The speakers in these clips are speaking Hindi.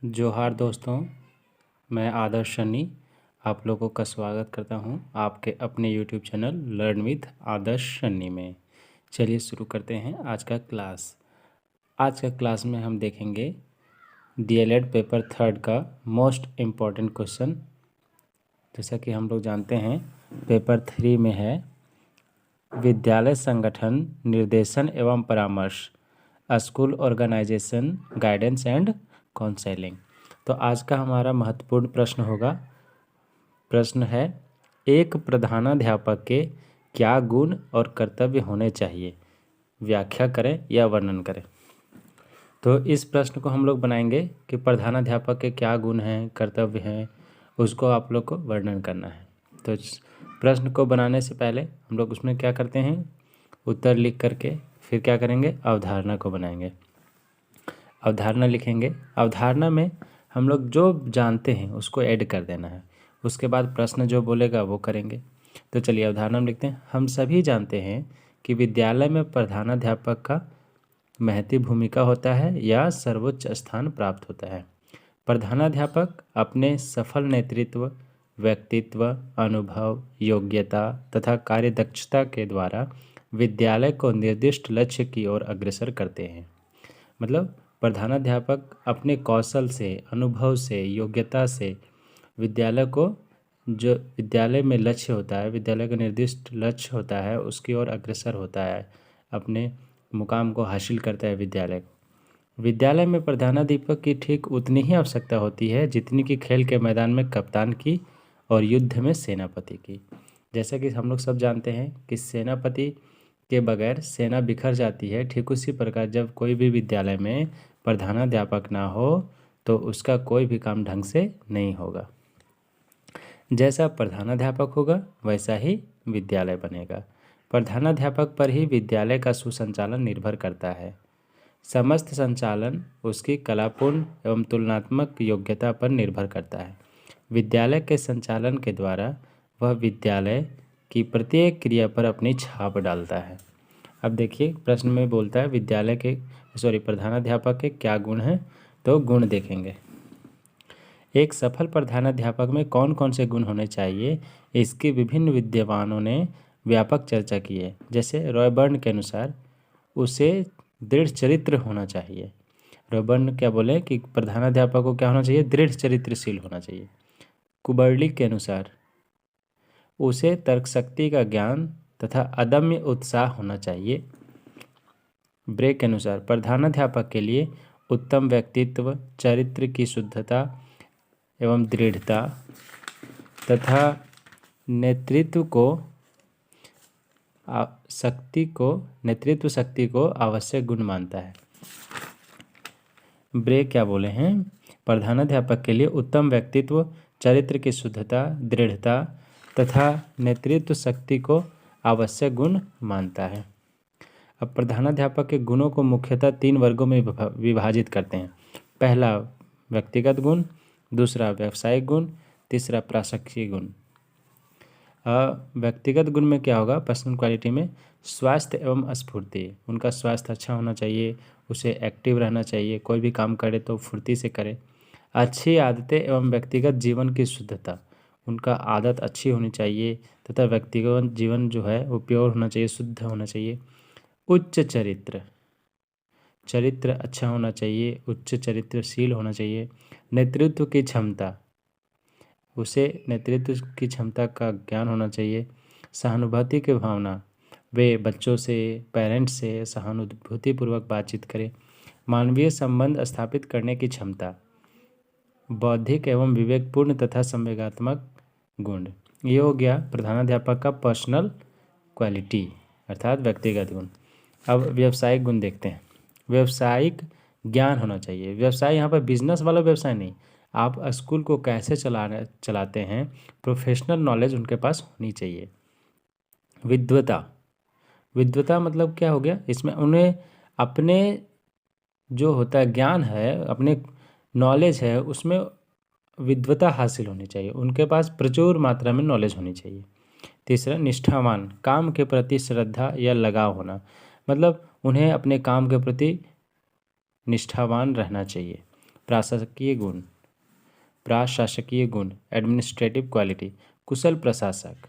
जोहार दोस्तों, मैं आदर्श सन्नी आप लोगों का स्वागत करता हूं आपके अपने यूट्यूब चैनल लर्न विथ आदर्श सन्नी में। चलिए शुरू करते हैं आज का क्लास। आज का क्लास में हम देखेंगे डीएलएड पेपर 3 का मोस्ट इम्पॉर्टेंट क्वेश्चन। जैसा कि हम लोग जानते हैं पेपर 3 में है विद्यालय संगठन निर्देशन एवं परामर्श, school organisation guidance and counselling. तो आज का हमारा महत्वपूर्ण प्रश्न है एक प्रधानाध्यापक के क्या गुण और कर्तव्य होने चाहिए, व्याख्या करें या वर्णन करें। तो इस प्रश्न को हम लोग बनाएंगे कि प्रधानाध्यापक के क्या गुण हैं, कर्तव्य हैं, उसको आप लोग को वर्णन करना है। तो इस प्रश्न को बनाने से पहले हम लोग उसमें क्या करते हैं, उत्तर लिख करके फिर क्या करेंगे, अवधारणा को बनाएंगे। अवधारणा लिखेंगे, अवधारणा में हम लोग जो जानते हैं उसको ऐड कर देना है, उसके बाद प्रश्न जो बोलेगा वो करेंगे। तो चलिए अवधारणा में लिखते हैं। हम सभी जानते हैं कि विद्यालय में प्रधानाध्यापक का महती भूमिका होता है या सर्वोच्च स्थान प्राप्त होता है। प्रधानाध्यापक अपने सफल नेतृत्व, व्यक्तित्व, अनुभव, योग्यता तथा कार्यदक्षता के द्वारा विद्यालय को निर्दिष्ट लक्ष्य की ओर अग्रसर करते हैं। मतलब प्रधानाध्यापक अपने कौशल से, अनुभव से, योग्यता से विद्यालय को, जो विद्यालय में लक्ष्य होता है, विद्यालय का निर्दिष्ट लक्ष्य होता है, उसकी ओर अग्रसर होता है, अपने मुकाम को हासिल करता है विद्यालय। विद्यालय में प्रधानाध्यापक की ठीक उतनी ही आवश्यकता होती है जितनी कि खेल के मैदान में कप्तान की और युद्ध में सेनापति की। जैसा कि हम लोग सब जानते हैं कि सेनापति के बगैर सेना बिखर जाती है, ठीक उसी प्रकार जब कोई भी विद्यालय में प्रधानाध्यापक ना हो तो उसका कोई भी काम ढंग से नहीं होगा। जैसा प्रधानाध्यापक होगा वैसा ही विद्यालय बनेगा। प्रधानाध्यापक पर ही विद्यालय का सुसंचालन निर्भर करता है। समस्त संचालन उसकी कलापूर्ण एवं तुलनात्मक योग्यता पर निर्भर करता है। विद्यालय के संचालन के द्वारा वह विद्यालय की प्रत्येक क्रिया पर अपनी छाप डालता है। अब देखिए प्रश्न में बोलता है प्रधानाध्यापक के क्या गुण हैं, तो गुण देखेंगे। एक सफल प्रधानाध्यापक में कौन कौन से गुण होने चाहिए, इसकी विभिन्न विद्वानों ने व्यापक चर्चा की है। जैसे रॉयबर्न के अनुसार उसे दृढ़ चरित्र होना चाहिए। रॉयबर्न क्या बोले कि प्रधानाध्यापक को क्या होना चाहिए, दृढ़ चरित्रशील होना चाहिए। कुबर्ली के अनुसार उसे तर्कशक्ति का ज्ञान तथा अदम्य उत्साह होना चाहिए। ब्रे के अनुसार प्रधानाध्यापक के लिए उत्तम व्यक्तित्व, चरित्र की शुद्धता एवं दृढ़ता तथा नेतृत्व शक्ति को आवश्यक गुण मानता है। ब्रे क्या बोले हैं, प्रधानाध्यापक के लिए उत्तम व्यक्तित्व, चरित्र की शुद्धता, दृढ़ता तथा नेतृत्व शक्ति को आवश्यक गुण मानता है। अब प्रधानाध्यापक के गुणों को मुख्यतः 3 वर्गों में विभाजित करते हैं। पहला व्यक्तिगत गुण, दूसरा व्यावसायिक गुण, तीसरा प्रशासकीय गुण। व्यक्तिगत गुण में क्या होगा, पर्सनल क्वालिटी में स्वास्थ्य एवं स्फूर्ति, उनका स्वास्थ्य अच्छा होना चाहिए, उसे एक्टिव रहना चाहिए, कोई भी काम करे तो फुर्ती से करे। अच्छी आदतें एवं व्यक्तिगत जीवन की शुद्धता, उनका आदत अच्छी होनी चाहिए तथा व्यक्तिगत जीवन जो है वो प्योर होना चाहिए, शुद्ध होना चाहिए। उच्च चरित्र अच्छा होना चाहिए, उच्च चरित्रशील होना चाहिए। नेतृत्व की क्षमता, उसे नेतृत्व की क्षमता का ज्ञान होना चाहिए। सहानुभूति की भावना, वे बच्चों से, पेरेंट्स से सहानुभूतिपूर्वक बातचीत करें। मानवीय संबंध स्थापित करने की क्षमता, बौद्धिक एवं विवेकपूर्ण तथा संवेगात्मक गुण। ये हो गया प्रधानाध्यापक का पर्सनल क्वालिटी अर्थात व्यक्तिगत गुण। अब व्यावसायिक गुण देखते हैं। व्यावसायिक ज्ञान होना चाहिए। व्यवसाय यहाँ पर बिजनेस वाला व्यवसाय नहीं, आप स्कूल को कैसे चलाते हैं, प्रोफेशनल नॉलेज उनके पास होनी चाहिए। विद्वता मतलब क्या हो गया, इसमें उन्हें अपने जो होता है ज्ञान है, अपने नॉलेज है, उसमें विद्वता हासिल होनी चाहिए, उनके पास प्रचुर मात्रा में नॉलेज होनी चाहिए। तीसरा निष्ठावान, काम के प्रति श्रद्धा या लगाव होना, मतलब उन्हें अपने काम के प्रति निष्ठावान रहना चाहिए। प्रशासकीय गुण, एडमिनिस्ट्रेटिव क्वालिटी, कुशल प्रशासक।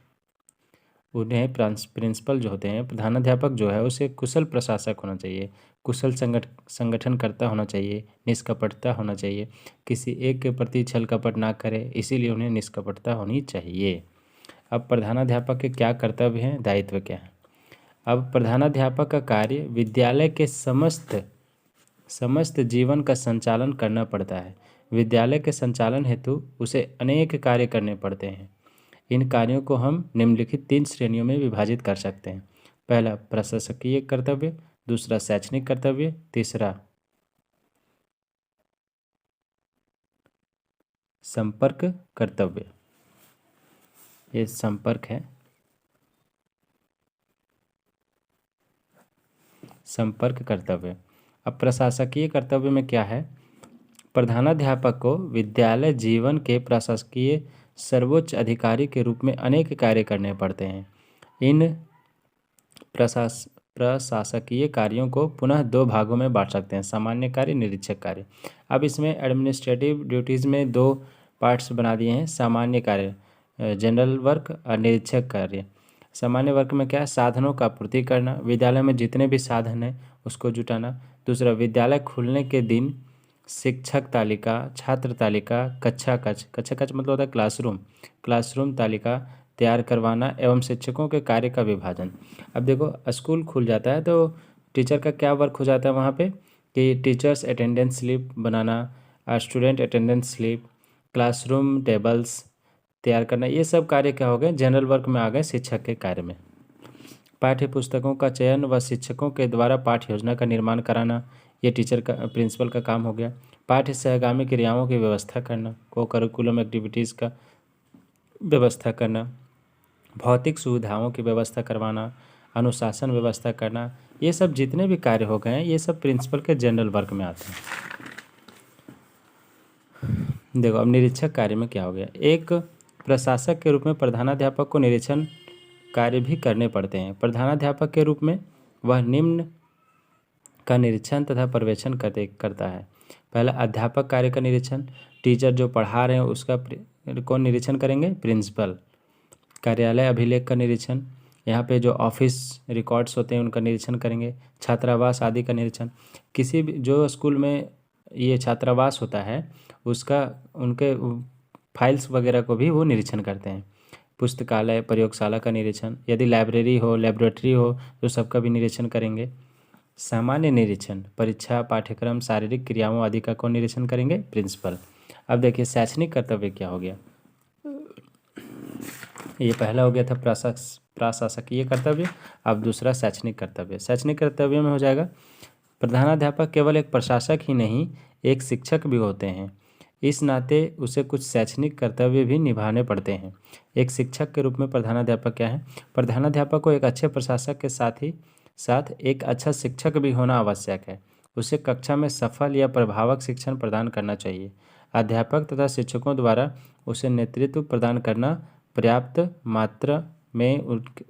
उन्हें प्रिंसिपल जो होते हैं, प्रधानाध्यापक जो है उसे कुशल प्रशासक होना चाहिए, कुशल संगठनकर्ता होना चाहिए, निष्कपटता होना चाहिए, किसी एक के प्रति छल कपट ना करे, इसीलिए उन्हें निष्कपटता होनी चाहिए। अब प्रधानाध्यापक के क्या कर्तव्य हैं, दायित्व क्या है। अब प्रधानाध्यापक का कार्य विद्यालय के समस्त जीवन का संचालन करना पड़ता है। विद्यालय के संचालन हेतु उसे अनेक कार्य करने पड़ते हैं। इन कार्यों को हम निम्नलिखित 3 श्रेणियों में विभाजित कर सकते हैं। पहला प्रशासकीय कर्तव्य, दूसरा शैक्षणिक कर्तव्य, तीसरा संपर्क कर्तव्य। ये संपर्क है, संपर्क कर्तव्य। अब प्रशासकीय कर्तव्य में क्या है, प्रधानाध्यापक को विद्यालय जीवन के प्रशासकीय सर्वोच्च अधिकारी के रूप में अनेक कार्य करने पड़ते हैं। इन प्रशासकीय कार्यों को पुनः 2 भागों में बांट सकते हैं, सामान्य कार्य, निरीक्षक कार्य। अब इसमें एडमिनिस्ट्रेटिव ड्यूटीज़ में 2 पार्ट्स बना दिए हैं, सामान्य कार्य जनरल वर्क और निरीक्षक कार्य। सामान्य वर्ग में क्या है, साधनों का आपूर्ति करना, विद्यालय में जितने भी साधन हैं उसको जुटाना। दूसरा, विद्यालय खुलने के दिन शिक्षक तालिका, छात्र तालिका, कक्षा कक्ष मतलब होता है क्लासरूम तालिका तैयार करवाना एवं शिक्षकों के कार्य का विभाजन। अब देखो, स्कूल खुल जाता है तो टीचर का क्या वर्क हो जाता है वहाँ पे कि टीचर्स अटेंडेंस स्लिप बनाना, student attendance slip, classroom tables तैयार करना, ये सब कार्य क्या हो गए, जनरल वर्क में आ गए शिक्षक के कार्य में। पाठ्य पुस्तकों का चयन व शिक्षकों के द्वारा पाठ्य योजना का निर्माण कराना, ये टीचर का प्रिंसिपल का काम हो गया। पाठ्य सहगामी क्रियाओं की व्यवस्था करना, को करिकुलम एक्टिविटीज़ का व्यवस्था करना, भौतिक सुविधाओं की व्यवस्था करवाना, अनुशासन व्यवस्था करना, ये सब जितने भी कार्य हो गए हैं ये सब प्रिंसिपल के जनरल वर्क में आते हैं। देखो, अब निरीक्षक कार्य में क्या हो गया, एक प्रशासक के रूप में प्रधानाध्यापक को निरीक्षण कार्य भी करने पड़ते हैं। प्रधानाध्यापक के रूप में वह निम्न का निरीक्षण तथा पर्यवेक्षण करता है। पहला, अध्यापक कार्य का निरीक्षण, टीचर जो पढ़ा रहे हैं उसका कौन निरीक्षण करेंगे, प्रिंसिपल। कार्यालय अभिलेख का निरीक्षण, यहाँ पे जो ऑफिस रिकॉर्ड्स होते हैं उनका निरीक्षण करेंगे। छात्रावास आदि का निरीक्षण, किसी भी जो स्कूल में ये छात्रावास होता है उसका उनके फाइल्स वगैरह को भी वो निरीक्षण करते हैं। पुस्तकालय प्रयोगशाला का निरीक्षण, यदि लाइब्रेरी हो लेबोरेटरी हो तो सबका भी निरीक्षण करेंगे। सामान्य निरीक्षण, परीक्षा पाठ्यक्रम शारीरिक क्रियाओं आदि का कौन निरीक्षण करेंगे, प्रिंसिपल। अब देखिए शैक्षणिक कर्तव्य क्या हो गया, ये पहला हो गया था प्रशासकीय कर्तव्य, अब दूसरा शैक्षणिक कर्तव्य। शैक्षणिक कर्तव्य में हो जाएगा, प्रधानाध्यापक केवल एक प्रशासक ही नहीं एक शिक्षक भी होते हैं, इस नाते उसे कुछ शैक्षणिक कर्तव्य भी निभाने पड़ते हैं। एक शिक्षक के रूप में प्रधानाध्यापक क्या है, प्रधानाध्यापक को एक अच्छे प्रशासक के साथ ही साथ एक अच्छा शिक्षक भी होना आवश्यक है। उसे कक्षा में सफल या प्रभावक शिक्षण प्रदान करना चाहिए। अध्यापक तथा शिक्षकों द्वारा उसे नेतृत्व प्रदान करना पर्याप्त मात्रा में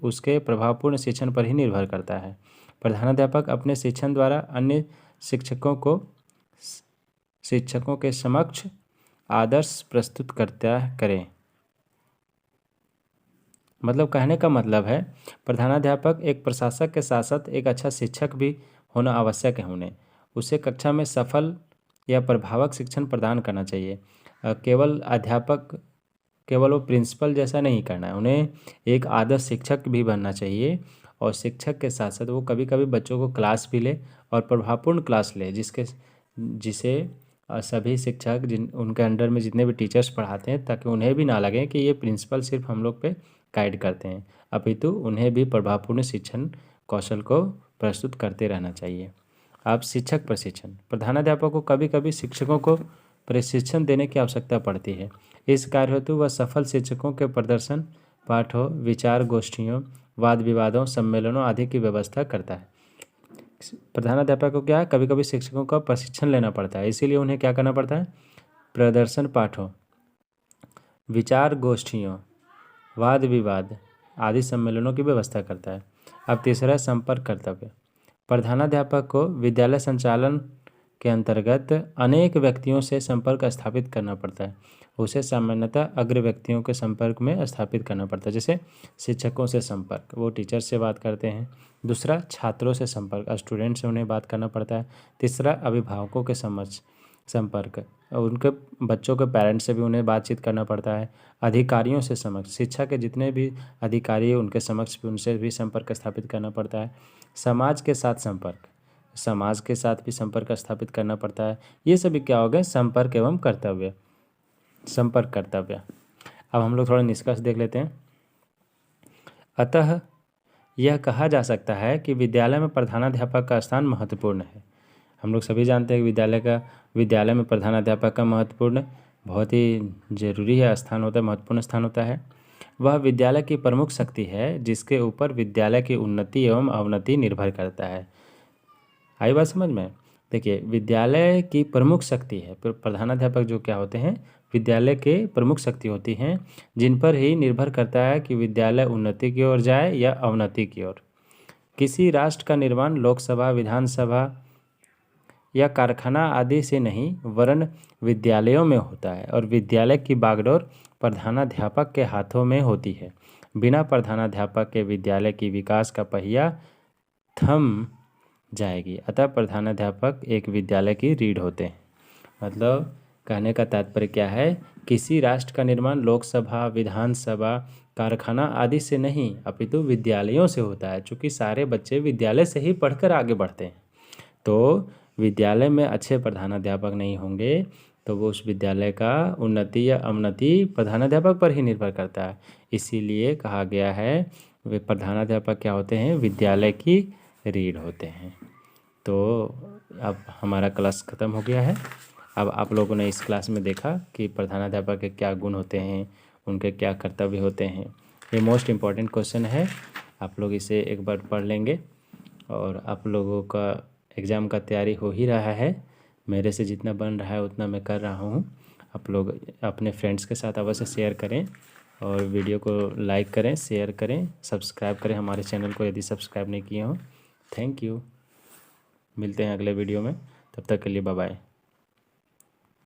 उसके प्रभावपूर्ण शिक्षण पर ही निर्भर करता है। प्रधानाध्यापक अपने शिक्षण द्वारा अन्य शिक्षकों के समक्ष आदर्श प्रस्तुत करें। मतलब कहने का मतलब है प्रधानाध्यापक एक प्रशासक के साथ साथ एक अच्छा शिक्षक भी होना आवश्यक है। उन्हें उसे कक्षा में सफल या प्रभावक शिक्षण प्रदान करना चाहिए। केवल वो प्रिंसिपल जैसा नहीं करना है, उन्हें एक आदर्श शिक्षक भी बनना चाहिए और शिक्षक के साथ साथ वो कभी कभी बच्चों को क्लास भी ले और प्रभावपूर्ण क्लास ले, जिसे सभी शिक्षक उनके अंडर में जितने भी टीचर्स पढ़ाते हैं ताकि उन्हें भी ना लगे कि ये प्रिंसिपल सिर्फ हम लोग पे गाइड करते हैं, अपितु उन्हें भी प्रभावपूर्ण शिक्षण कौशल को प्रस्तुत करते रहना चाहिए। अब शिक्षक प्रशिक्षण, प्रधानाध्यापक को कभी कभी शिक्षकों को प्रशिक्षण देने की आवश्यकता पड़ती है। इस कार्य हेतु वह सफल शिक्षकों के प्रदर्शन पाठों, विचार गोष्ठियों, वाद विवादों, सम्मेलनों आदि की व्यवस्था करता है। प्रधानाध्यापक को क्या है, कभी कभी शिक्षकों का प्रशिक्षण लेना पड़ता है, इसीलिए उन्हें क्या करना पड़ता है, प्रदर्शन पाठों, विचार गोष्ठियों, वाद विवाद आदि सम्मेलनों की व्यवस्था करता है। अब तीसरा संपर्क कर्तव्य, प्रधानाध्यापक को विद्यालय संचालन के अंतर्गत अनेक व्यक्तियों से संपर्क स्थापित करना पड़ता है। उसे सामान्यतः अग्र व्यक्तियों के संपर्क में स्थापित करना पड़ता है। जैसे शिक्षकों से संपर्क, वो टीचर से बात करते हैं। दूसरा, छात्रों से संपर्क, स्टूडेंट से उन्हें बात करना पड़ता है। तीसरा, अभिभावकों के संपर्क, और उनके बच्चों के पेरेंट्स से भी उन्हें बातचीत करना पड़ता है। अधिकारियों से समक्ष, शिक्षा के जितने भी अधिकारी हैं उनके समक्ष भी उनसे भी संपर्क स्थापित करना पड़ता है। समाज के साथ संपर्क, समाज के साथ भी संपर्क स्थापित करना पड़ता है। ये सभी क्या हो गए? संपर्क एवं कर्तव्य, संपर्क कर्तव्य। अब हम लोग थोड़ा निष्कर्ष देख लेते हैं। अतः यह कहा जा सकता है कि विद्यालय में प्रधानाध्यापक का स्थान महत्वपूर्ण है। हम लोग सभी जानते हैं कि विद्यालय में प्रधानाध्यापक का महत्वपूर्ण, बहुत ही जरूरी है स्थान होता है, महत्वपूर्ण स्थान होता है। वह विद्यालय की प्रमुख शक्ति है जिसके ऊपर विद्यालय की उन्नति एवं अवनति निर्भर करता है। आई बात समझ में? देखिए, विद्यालय की प्रमुख शक्ति है, प्रधानाध्यापक जो क्या होते हैं, विद्यालय के प्रमुख शक्ति होती हैं जिन पर ही निर्भर करता है कि विद्यालय उन्नति की ओर जाए या अवनति की ओर। किसी राष्ट्र का निर्माण लोकसभा, विधानसभा या कारखाना आदि से नहीं वरन विद्यालयों में होता है, और विद्यालय की बागडोर प्रधानाध्यापक के हाथों में होती है। बिना प्रधानाध्यापक के विद्यालय की विकास का पहिया थम जाएगी। अतः प्रधानाध्यापक एक विद्यालय की रीढ़ होते हैं। मतलब कहने का तात्पर्य क्या है? किसी राष्ट्र का निर्माण लोकसभा, विधानसभा, कारखाना आदि से नहीं अपितु विद्यालयों से होता है। चूँकि सारे बच्चे विद्यालय से ही पढ़कर आगे बढ़ते हैं, तो विद्यालय में अच्छे प्रधानाध्यापक नहीं होंगे तो वो उस विद्यालय का उन्नति या अवनति प्रधानाध्यापक पर ही निर्भर करता है। इसीलिए कहा गया है वे प्रधानाध्यापक क्या होते हैं? विद्यालय की रीढ़ होते हैं। तो अब हमारा क्लास ख़त्म हो गया है। अब आप लोगों ने इस क्लास में देखा कि प्रधानाध्यापक के क्या गुण होते हैं, उनके क्या कर्तव्य होते हैं। ये मोस्ट इम्पॉर्टेंट क्वेश्चन है, आप लोग इसे एक बार पढ़ लेंगे। और आप लोगों का एग्ज़ाम का तैयारी हो ही रहा है, मेरे से जितना बन रहा है उतना मैं कर रहा हूँ। आप लोग अपने फ्रेंड्स के साथ अवश्य शेयर करें और वीडियो को लाइक करें, शेयर करें, सब्सक्राइब करें हमारे चैनल को यदि सब्सक्राइब नहीं किए हों। Thank you. मिलते हैं अगले वीडियो में, तब तक के लिए बाय बाय।